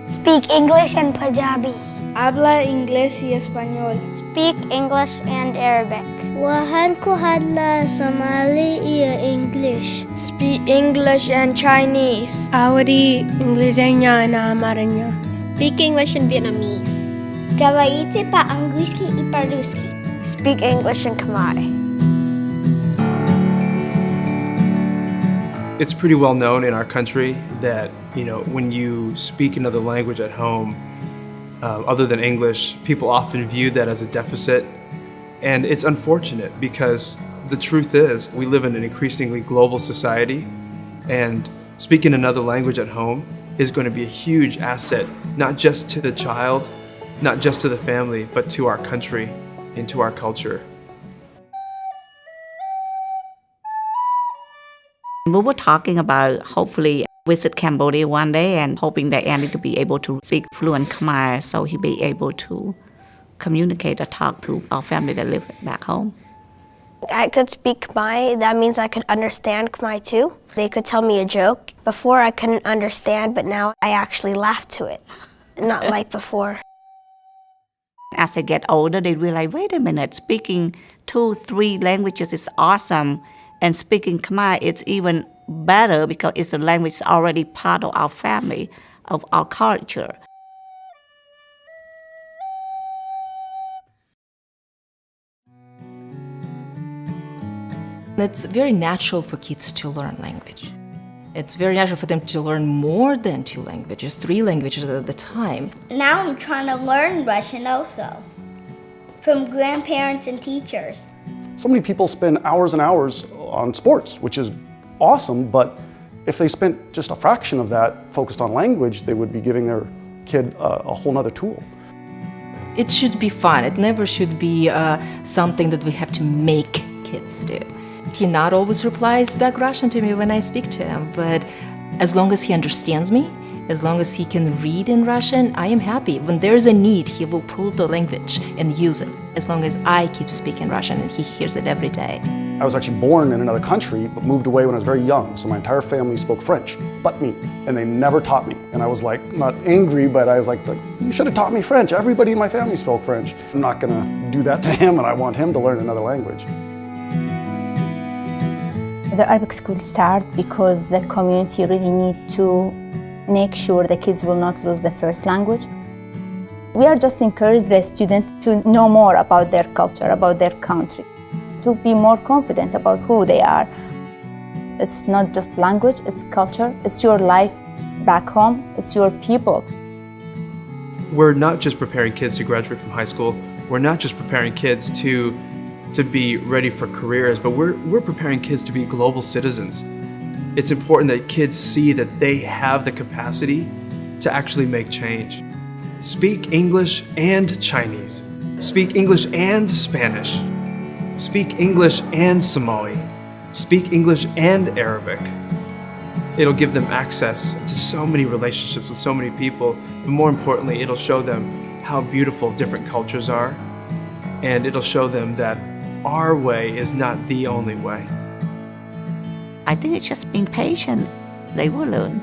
Speak English and Punjabi. Habla inglés y español. Speak English and Arabic. Waxaan ku hadlaa Somali iyo English. Speak English and Chinese. Awari Inglesnya na Amaranya. Speak English and Vietnamese. Говорите по-английски и по-русски. Speak English and Khmer. It's pretty well known in our country that, when you speak another language at home, other than English, people often view that as a deficit. And it's unfortunate because the truth is we live in an increasingly global society, and speaking another language at home is going to be a huge asset, not just to the child, not just to the family, but to our country and to our culture. We were talking about hopefully visit Cambodia one day and hoping that Andy could be able to speak fluent Khmer so he'd be able to communicate or talk to our family that live back home. I could speak Khmer. That means I could understand Khmer too. They could tell me a joke. Before I couldn't understand, but now I actually laugh to it. Not like before. As they get older, they realize, wait a minute, speaking 2-3 languages is awesome. And speaking Khmer, it's even better because it's a language already part of our family, of our culture. It's very natural for kids to learn language. It's very natural for them to learn more than 2 languages, 3 languages at a time. Now I'm trying to learn Russian also, from grandparents and teachers. So many people spend hours and hours on sports, which is awesome, but if they spent just a fraction of that focused on language, they would be giving their kid a whole nother tool. It should be fun. It never should be something that we have to make kids do. He not always replies back Russian to me when I speak to him, but as long as he understands me, as long as he can read in Russian, I am happy. When there's a need, he will pull the language and use it, as long as I keep speaking Russian and he hears it every day. I was actually born in another country, but moved away when I was very young, so my entire family spoke French, but me, and they never taught me. And I was like, not angry, but I was like, you should have taught me French. Everybody in my family spoke French. I'm not gonna do that to him, and I want him to learn another language. The Arabic school starts because the community really need to make sure the kids will not lose the first language. We are just encourage the student to know more about their culture, about their country, to be more confident about who they are. It's not just language, it's culture, it's your life back home, it's your people. We're not just preparing kids to graduate from high school, we're not just preparing kids to be ready for careers, but we're preparing kids to be global citizens. It's important that kids see that they have the capacity to actually make change. Speak English and Chinese. Speak English and Spanish. Speak English and Somali. Speak English and Arabic. It'll give them access to so many relationships with so many people, but more importantly, it'll show them how beautiful different cultures are, and it'll show them that our way is not the only way. I think it's just being patient. They will learn.